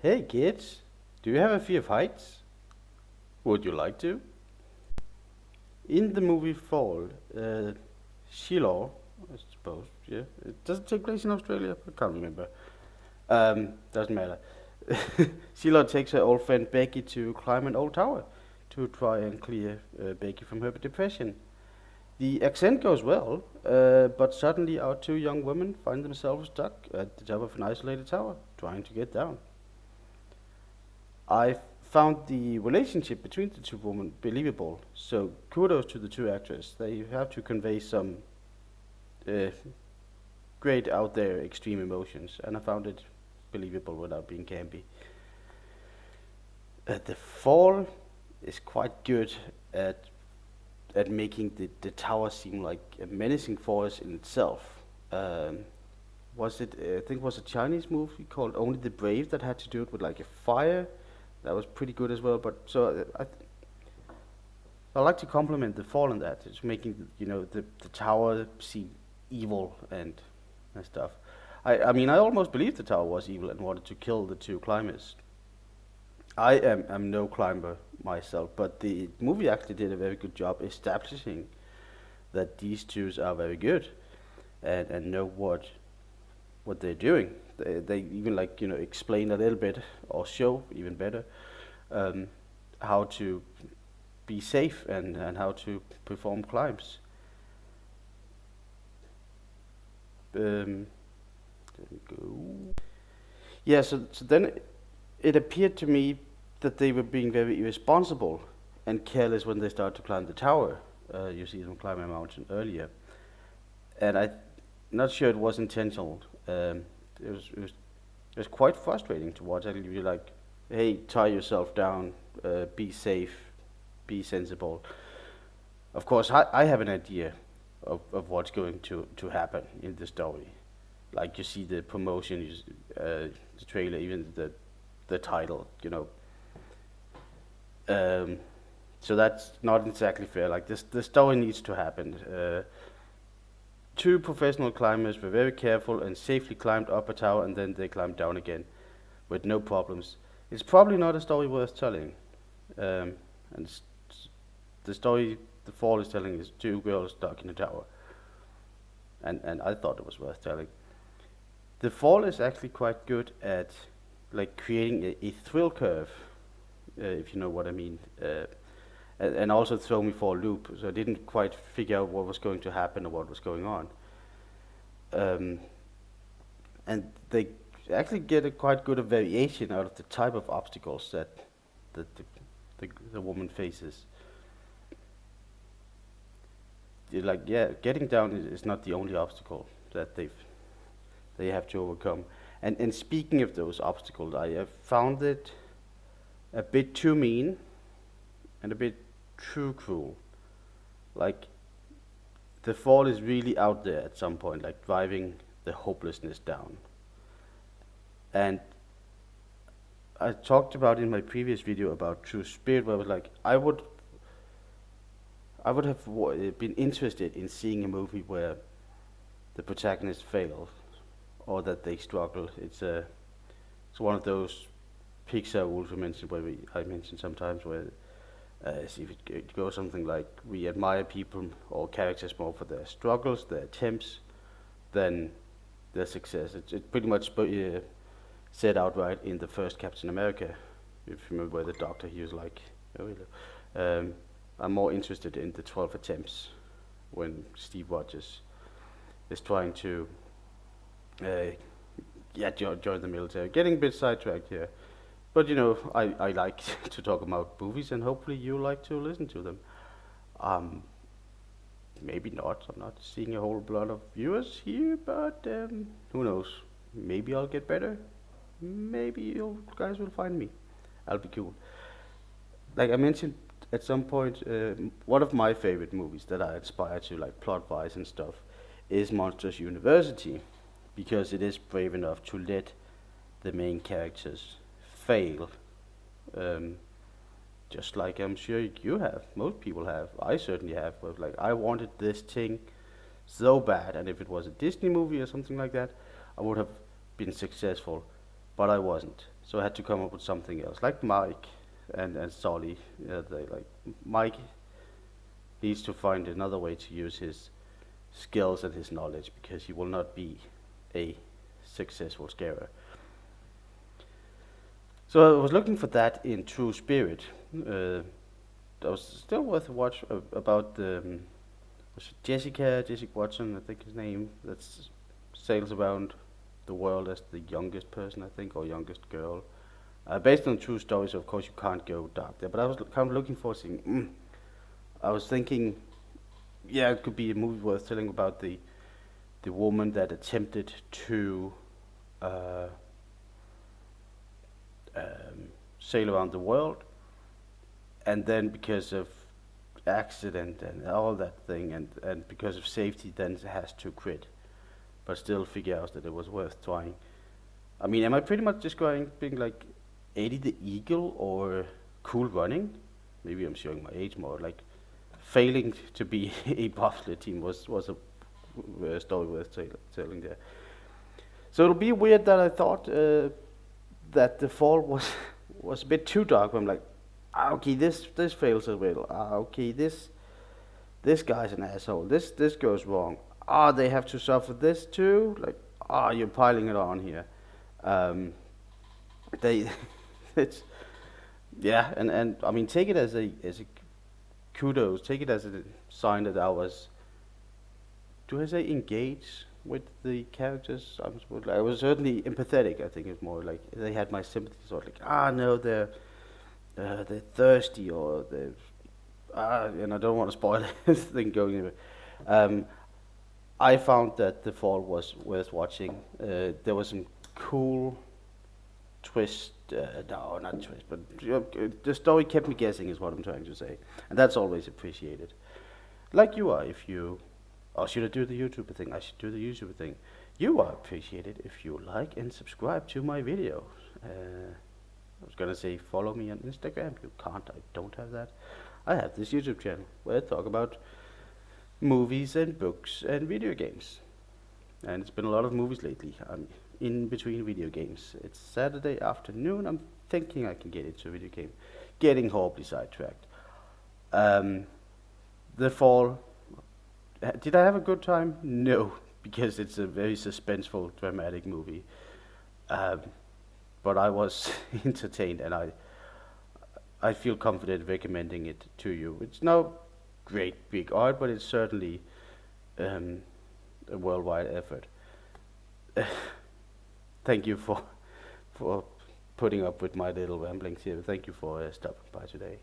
Hey kids, do you have a fear of heights? Would you like to? In the movie Fall, Shiloh, I suppose, yeah, it doesn't take place in Australia. I can't remember. Doesn't matter. Sheila takes her old friend Becky to climb an old tower to try and clear Becky from her depression. The ascent goes well, but suddenly our two young women find themselves stuck at the top of an isolated tower, trying to get down. I found the relationship between the two women believable, so kudos to the two actors. They have to convey some uh, great out there extreme emotions, and I found it believable without being campy. The Fall is quite good at making the tower seem like a menacing force in itself. Um, was it? I think it was a Chinese movie called Only the Brave that had to do it with like a fire. That was pretty good as well. But so I like to compliment the Fall on that. It's making the tower seem evil and stuff. I mean I almost believed the tower was evil and wanted to kill the two climbers. I am no climber myself, but the movie actually did a very good job establishing that these twos are very good and know what they're doing. They even like explain a little bit or show even better um, how to be safe and how to perform climbs. Um, there we go. Yeah, so then it appeared to me that they were being very irresponsible and careless when they started to climb the tower. You see them climb a mountain earlier, and I'm not sure it was intentional. It was quite frustrating to watch. Actually, you're like, hey, tie yourself down, be safe, be sensible. Of course, I have an idea of what's going to happen in the story. Like you see the promotion, the trailer, even the title. Um, so that's not exactly fair. Like this, the story needs to happen. Two professional climbers were very careful and safely climbed up a tower, and then they climbed down again with no problems. It's probably not a story worth telling. And the story the fall is telling is two girls stuck in a tower, and I thought it was worth telling. The fall is actually quite good at like creating a thrill curve, if you know what I mean, and also throw me for a loop. So I didn't quite figure out what was going to happen or what was going on. Um, and they actually get a quite good variation out of the type of obstacles that the woman faces. Like yeah, getting down is not the only obstacle that they have to overcome. And speaking of those obstacles, I have found it a bit too mean and a bit too cruel. Like the fall is really out there at some point, like driving the hopelessness down. And I talked about in my previous video about True Spirit, where I was like, I would have been interested in seeing a movie where the protagonist fails or that they struggle. It's one of those Pixar rules we mentioned I mentioned sometimes where if it goes something like we admire people or characters more for their struggles, their attempts, than their success. It pretty much said outright in the first Captain America. If you remember where the doctor he was like, oh, um, I'm more interested in the 12 attempts when Steve Rogers is trying to uh, join the military. Getting a bit sidetracked here. But I like to talk about movies, and hopefully you like to listen to them. Um, Maybe not. I'm not seeing a whole lot of viewers here, but who knows? Maybe I'll get better. Maybe you guys will find me. I'll be cool. Like I mentioned at some point, one of my favorite movies that I aspire to, like plot-wise and stuff, is Monsters University, because it is brave enough to let the main characters fail. Um, just like I'm sure you have, most people have, I certainly have. Where like I wanted this thing so bad, and if it was a Disney movie or something like that, I would have been successful, but I wasn't. So I had to come up with something else, like Mike and Solly. They like Mike needs to find another way to use his skills and his knowledge because he will not be a successful scarer. So I was looking for that in True Spirit. That was still worth a watch about was it Jessica Watson, I think his name, that sails around the world as the youngest person, I think, or youngest girl. Based on true stories, so of course you can't go dark there. But I was kind of looking for something. I was thinking, yeah, it could be a movie worth telling about the woman that attempted to uh, sail around the world, and then because of accident and all that thing, and because of safety, then has to quit, but still figure out that it was worth trying. I mean, am I pretty much just going being like Eddie the Eagle or Cool Running? Maybe I'm showing my age more. Like failing to be a bobsled team was a story worth telling there. So it'll be weird that I thought that the fall was a bit too dark. I'm like, okay, this fails as well. Okay, this guy's an asshole. This goes wrong. They have to suffer this too. Like, you're piling it on here. They, it's yeah, and I mean, take it as a kudos. Take it as a sign that I was. Do I say engage with the characters? I was certainly empathetic. I think it's more like they had my sympathy. Sort of like, no, they're thirsty or they're and I don't want to spoil anything going into it. Um, I found that The Fall was worth watching. There was some cool twist. No, not twist, but the story kept me guessing, is what I'm trying to say, and that's always appreciated. Like you are, if you, or should I do the YouTube thing? I should do the YouTube thing. You are appreciated if you like and subscribe to my videos. I was gonna say follow me on Instagram. You can't. I don't have that. I have this YouTube channel where I talk about movies and books and video games. And it's been a lot of movies lately. I'm in between video games. It's Saturday afternoon. I'm thinking I can get into a video game. Getting horribly sidetracked. The Fall. Did I have a good time? No, because it's a very suspenseful, dramatic movie. Um, but I was entertained, and I feel confident recommending it to you. It's no great big art, but it's certainly um, a worldwide effort. Thank you for putting up with my little ramblings here. Thank you for stopping by today.